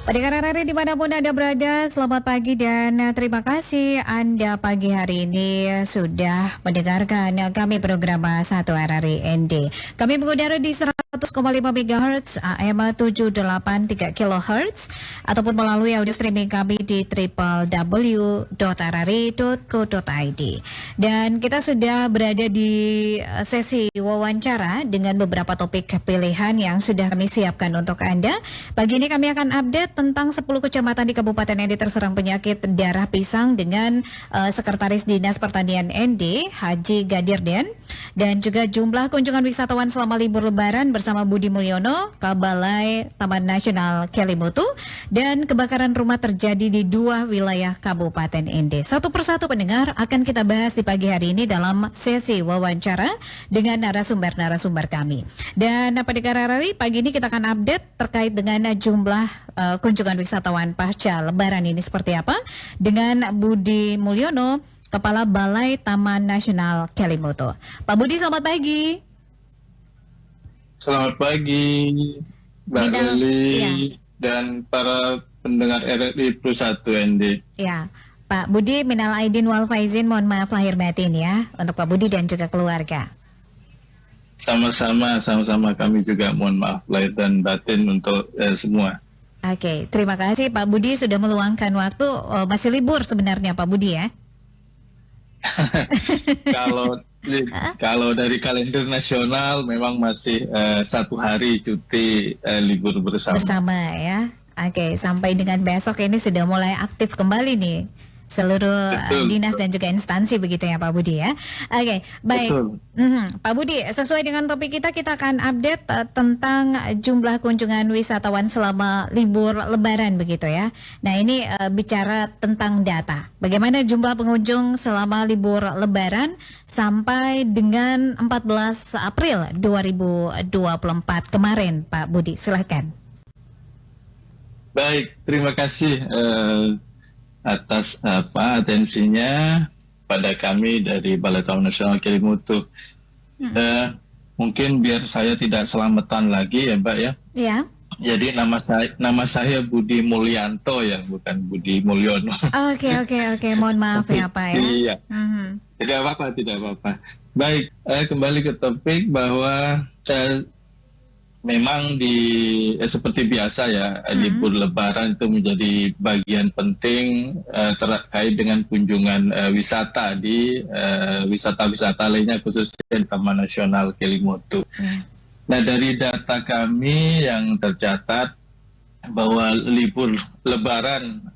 Pendengar RRI dimanapun Anda berada, selamat pagi dan terima kasih Anda pagi hari ini sudah mendengarkan kami program 1 RRI ND. Kami mengudara di 100,5 MHz AM 783 kHz ataupun melalui audio streaming kami di www.rri.co.id. Dan kita sudah berada di sesi wawancara dengan beberapa topik pilihan yang sudah kami siapkan untuk Anda. Pagi ini kami akan update tentang 10 kecamatan di Kabupaten ND terserang penyakit darah pisang dengan Sekretaris Dinas Pertanian ND, Haji Gadirden, dan juga jumlah kunjungan wisatawan selama libur Lebaran bersama Budi Mulyono ke Balai Taman Nasional Kelimutu, dan kebakaran rumah terjadi di 2 wilayah Kabupaten ND. Satu persatu pendengar akan kita bahas di pagi hari ini dalam sesi wawancara dengan narasumber-narasumber kami. Dan pendengar RRI, pagi ini kita akan update terkait dengan jumlah kunjungan wisatawan pasca Lebaran ini seperti apa dengan Budi Mulyono, Kepala Balai Taman Nasional Kelimutu. Pak Budi, selamat pagi. Selamat pagi, Mbak Leli dan para pendengar RRI Plus 1 ND. Ya, Pak Budi, minal aidin wal faizin, mohon maaf lahir batin ya untuk Pak Budi dan juga keluarga. Sama-sama kami juga mohon maaf lahir dan batin untuk semua. Oke, terima kasih Pak Budi sudah meluangkan waktu. Masih libur sebenarnya Pak Budi ya? Kalau dari kalender nasional memang masih 1 hari cuti libur bersama. Bersama ya. Oke, sampai dengan besok ini sudah mulai aktif kembali nih seluruh dinas dan juga instansi begitu ya Pak Budi ya. Oke, baik. Pak Budi, sesuai dengan topik kita akan update tentang jumlah kunjungan wisatawan selama libur Lebaran begitu ya. Nah ini bicara tentang data. Bagaimana jumlah pengunjung selama libur Lebaran sampai dengan 14 April 2024 kemarin Pak Budi, silahkan. Baik, terima kasih atas atensinya pada kami dari Balai Taman Nasional Kelimutu. Mungkin biar saya tidak selamatan lagi ya Mbak ya. Iya. Jadi nama saya Budi Mulyanto ya, bukan Budi Mulyono. Oke. Mohon maaf ya Pak ya. Iya. Tidak apa-apa. Baik, kembali ke topik bahwa memang seperti biasa ya, libur Lebaran itu menjadi bagian penting terkait dengan kunjungan wisata di wisata-wisata lainnya khususnya di Taman Nasional Kelimutu. Nah dari data kami yang tercatat bahwa libur Lebaran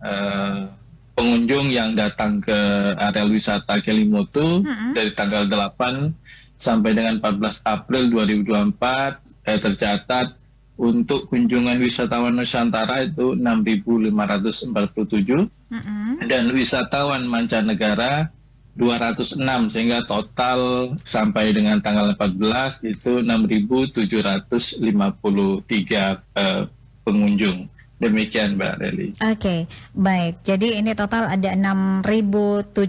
pengunjung yang datang ke areal wisata Kelimutu dari tanggal 8 sampai dengan 14 April 2024 tercatat untuk kunjungan wisatawan Nusantara itu 6.547 dan wisatawan mancanegara 206, sehingga total sampai dengan tanggal 14 itu 6.753 pengunjung. Demikian Mbak Leli. Oke, baik. Jadi ini total ada 6.753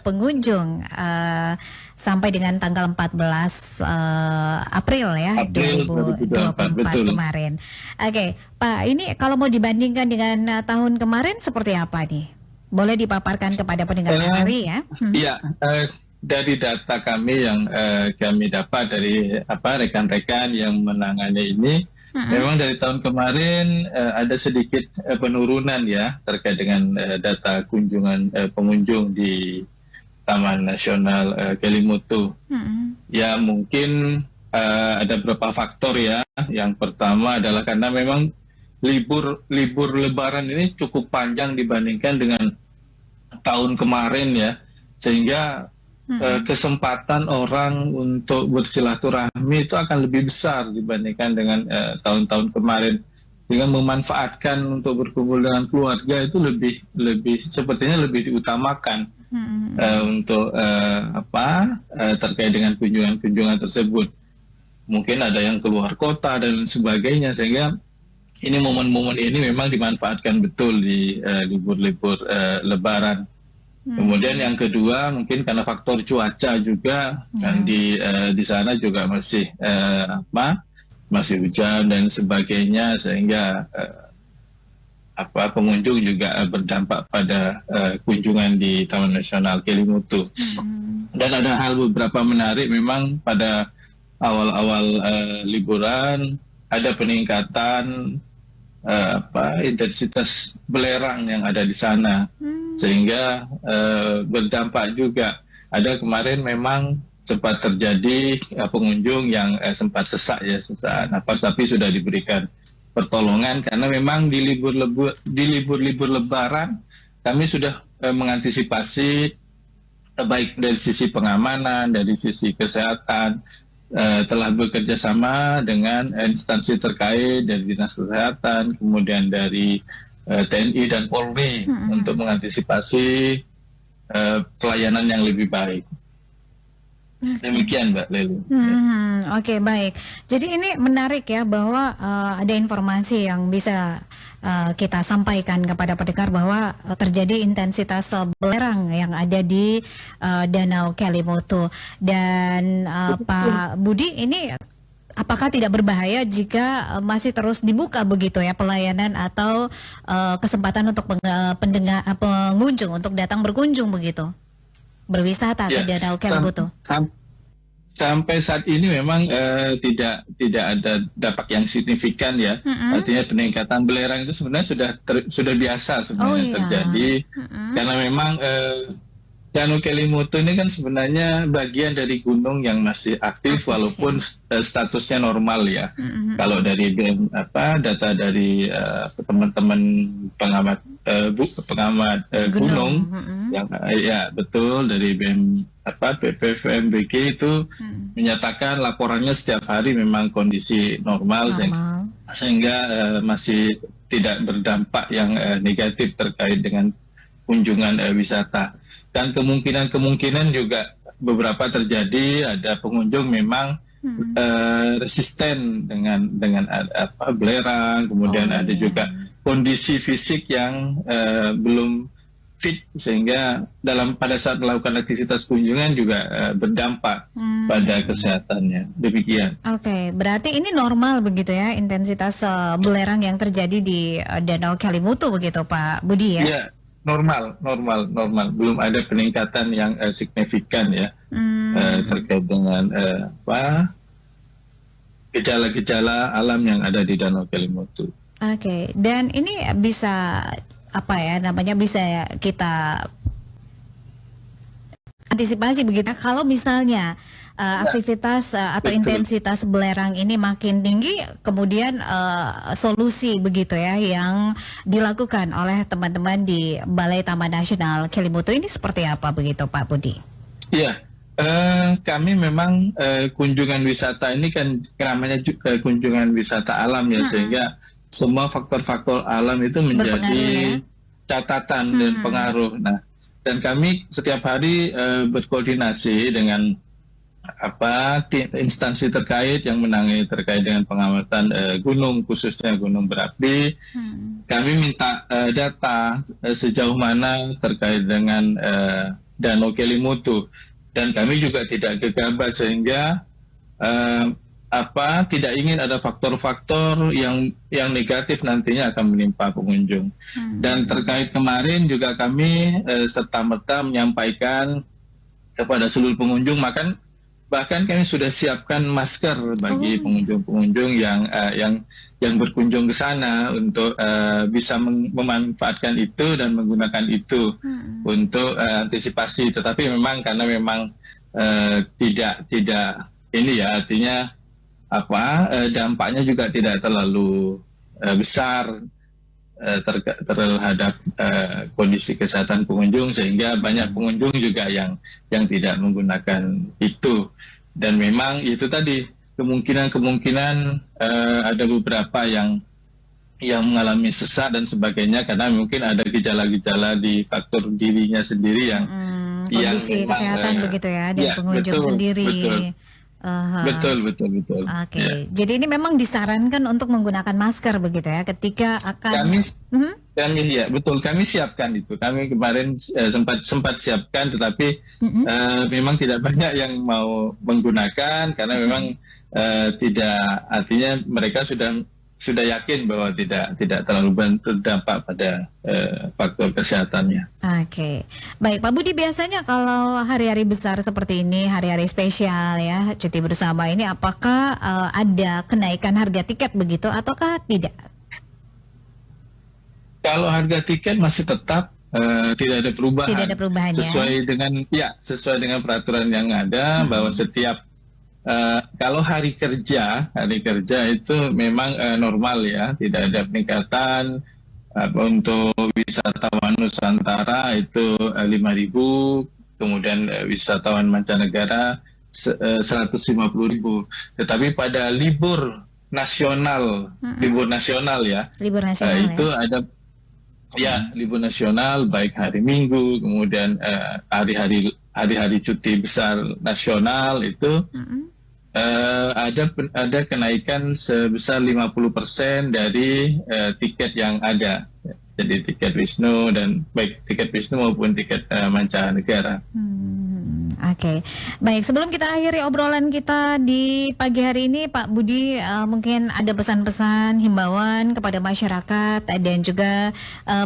pengunjung sampai dengan tanggal 14 April ya, 2024 kemarin. Oke, Pak, ini kalau mau dibandingkan dengan tahun kemarin seperti apa nih? Boleh dipaparkan kepada pendengar RRI ya? Iya, dari data kami yang kami dapat dari rekan-rekan yang menangani ini, memang dari tahun kemarin ada sedikit penurunan ya terkait dengan data kunjungan pengunjung di Taman Nasional Kelimutu. Ya mungkin ada beberapa faktor ya. Yang pertama adalah karena memang libur Lebaran ini cukup panjang dibandingkan dengan tahun kemarin ya, sehingga kesempatan orang untuk bersilaturahmi itu akan lebih besar dibandingkan dengan tahun-tahun kemarin, sehingga memanfaatkan untuk berkumpul dengan keluarga itu lebih sepertinya lebih diutamakan untuk terkait dengan kunjungan tersebut. Mungkin ada yang keluar kota dan sebagainya, sehingga ini momen-momen ini memang dimanfaatkan betul di libur-libur Lebaran. Kemudian yang kedua mungkin karena faktor cuaca juga, kan di sana juga masih masih hujan dan sebagainya, sehingga pengunjung juga berdampak pada kunjungan di Taman Nasional Kelimutu. Dan ada hal beberapa menarik memang pada awal-awal liburan ada peningkatan intensitas belerang yang ada di sana, sehingga berdampak juga. Ada kemarin memang sempat terjadi pengunjung yang sempat sesak napas, tapi sudah diberikan pertolongan karena memang di libur Lebaran kami sudah mengantisipasi baik dari sisi pengamanan, dari sisi kesehatan, telah bekerja sama dengan instansi terkait dari Dinas Kesehatan, kemudian dari TNI dan Polri untuk mengantisipasi pelayanan yang lebih baik. Demikian Mbak Lelu. Oke, baik. Jadi ini menarik ya bahwa ada informasi yang bisa kita sampaikan kepada pendengar bahwa terjadi intensitas belerang yang ada di Danau Kelimutu. Dan Pak Budi, ini apakah tidak berbahaya jika masih terus dibuka begitu ya pelayanan atau kesempatan untuk pengunjung untuk datang berkunjung begitu? Berwisata ke Danau Kelimutu. Sampai saat ini memang tidak ada dampak yang signifikan ya. Artinya peningkatan belerang itu sebenarnya sudah biasa sebenarnya terjadi. Karena memang Danau Kelimutu ini kan sebenarnya bagian dari gunung yang masih aktif walaupun statusnya normal ya. Kalau dari data dari teman-teman pengamat gunung yang ya betul dari PPVMBG itu menyatakan laporannya setiap hari memang kondisi normal. Sehingga masih tidak berdampak yang negatif terkait dengan kunjungan wisata. Dan kemungkinan juga beberapa terjadi, ada pengunjung memang resisten dengan belerang, kemudian ada juga kondisi fisik yang belum fit, sehingga pada saat melakukan aktivitas kunjungan juga berdampak pada kesehatannya. Demikian. Oke, berarti ini normal begitu ya intensitas belerang yang terjadi di Danau Kelimutu begitu Pak Budi ya? Iya. Normal. Belum ada peningkatan yang signifikan ya terkait dengan gejala-gejala alam yang ada di Danau Kelimutu. Oke, dan ini bisa bisa kita antisipasi begitu kalau misalnya aktivitas atau intensitas belerang ini makin tinggi, kemudian solusi begitu ya yang dilakukan oleh teman-teman di Balai Taman Nasional Kelimutu ini seperti apa begitu Pak Budi? Iya, kami memang kunjungan wisata ini kan namanya juga kunjungan wisata alam ya, sehingga semua faktor-faktor alam itu menjadi catatan dan pengaruh. Nah, dan kami setiap hari berkoordinasi dengan instansi terkait yang menangani terkait dengan pengamatan gunung, khususnya gunung berapi. Kami minta data sejauh mana terkait dengan Danau Kelimutu, dan kami juga tidak gegabah sehingga tidak ingin ada faktor-faktor yang negatif nantinya akan menimpa pengunjung. Dan terkait kemarin juga kami serta-merta menyampaikan kepada seluruh pengunjung, bahkan kami sudah siapkan masker bagi pengunjung-pengunjung yang berkunjung ke sana untuk bisa memanfaatkan itu dan menggunakan itu untuk antisipasi. Tetapi memang karena memang tidak ini ya, artinya dampaknya juga tidak terlalu besar terhadap kondisi kesehatan pengunjung, sehingga banyak pengunjung juga yang tidak menggunakan itu. Dan memang itu tadi kemungkinan ada beberapa yang mengalami sesak dan sebagainya karena mungkin ada gejala-gejala di faktor dirinya sendiri yang kondisi kesehatan begitu ya dari pengunjung sendiri. Aha. Betul. Oke, Ya. jadi ini memang disarankan untuk menggunakan masker begitu ya ketika akan. Kami Mhm. kami ya betul kami siapkan itu. Kami kemarin sempat siapkan, tetapi Mhm. memang tidak banyak yang mau menggunakan karena memang tidak, artinya mereka sudah yakin bahwa tidak terlalu berdampak pada faktor kesehatannya. Oke, baik Pak Budi, biasanya kalau hari-hari besar seperti ini, hari-hari spesial ya, cuti bersama ini, apakah ada kenaikan harga tiket begitu ataukah tidak? Kalau harga tiket masih tetap tidak ada perubahan. Tidak ada perubahan ya? Sesuai dengan peraturan yang ada bahwa setiap kalau hari kerja itu memang normal ya, tidak ada peningkatan. Untuk wisatawan Nusantara itu 5.000, kemudian wisatawan mancanegara 150.000. Tetapi pada libur nasional ya, Libur nasional itu ya? ada ya libur nasional, baik hari Minggu, kemudian hari-hari cuti besar nasional itu Mm-mm. ada kenaikan sebesar 50% dari tiket yang ada. Jadi tiket Wisnu, dan baik tiket Wisnu maupun tiket mancanegara. Oke, baik. Sebelum kita akhiri obrolan kita di pagi hari ini, Pak Budi, mungkin ada pesan-pesan, himbauan kepada masyarakat dan juga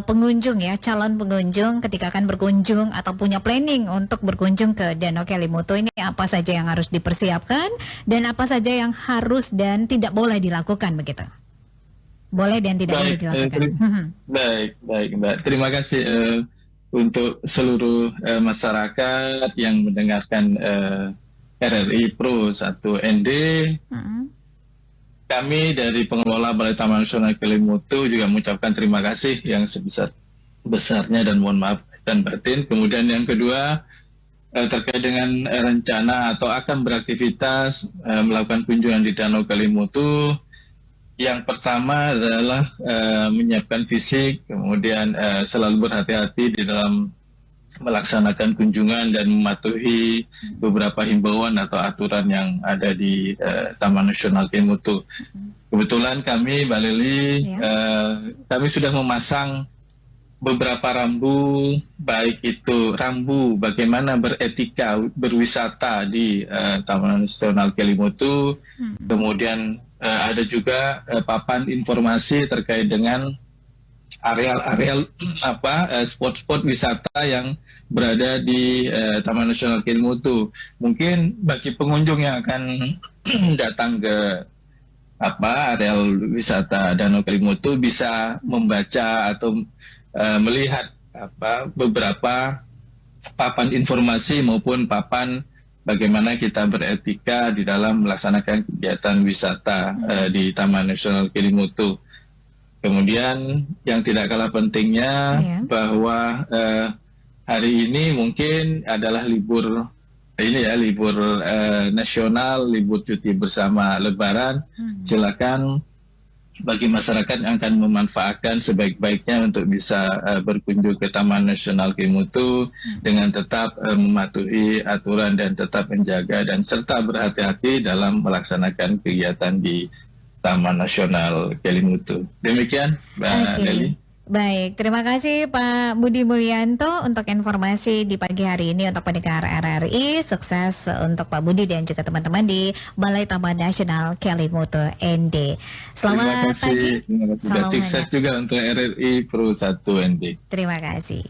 pengunjung ya, calon pengunjung ketika akan berkunjung atau punya planning untuk berkunjung ke Danau Kelimutu ini, apa saja yang harus dipersiapkan dan apa saja yang harus dan tidak boleh dilakukan begitu? Boleh dan tidak boleh dilakukan. Baik, Mbak. Terima kasih untuk seluruh masyarakat yang mendengarkan RRI Pro 1 ND. Kami dari pengelola Balai Taman Nasional Kelimutu juga mengucapkan terima kasih yang sebesar-besarnya dan mohon maaf dan batin. Kemudian yang kedua, terkait dengan rencana atau akan beraktivitas melakukan kunjungan di Danau Kelimutu, yang pertama adalah menyiapkan fisik, kemudian selalu berhati-hati di dalam melaksanakan kunjungan dan mematuhi beberapa himbauan atau aturan yang ada di Taman Nasional Kelimutu. Kebetulan kami, Mbak Lili, kami sudah memasang beberapa rambu, baik itu rambu bagaimana beretika berwisata di Taman Nasional Kelimutu, kemudian ada juga papan informasi terkait dengan areal-areal spot-spot wisata yang berada di Taman Nasional Kelimutu. Mungkin bagi pengunjung yang akan datang ke areal wisata Danau Kelimutu bisa membaca atau melihat beberapa papan informasi maupun papan bagaimana kita beretika di dalam melaksanakan kegiatan wisata di Taman Nasional Kelimutu. Kemudian yang tidak kalah pentingnya bahwa hari ini mungkin adalah libur nasional, libur cuti bersama Lebaran. Silakan bagi masyarakat yang akan memanfaatkan sebaik-baiknya untuk bisa berkunjung ke Taman Nasional Kelimutu dengan tetap mematuhi aturan dan tetap menjaga dan serta berhati-hati dalam melaksanakan kegiatan di Taman Nasional Kelimutu. Demikian, Mbak Leli. Baik, terima kasih Pak Budi Mulyanto untuk informasi di pagi hari ini untuk pendengar RRI. Sukses untuk Pak Budi dan juga teman-teman di Balai Taman Nasional Kelimutu ND. Selamat pagi. Terima kasih. Sukses juga untuk RRI Pro 1 ND. Terima kasih.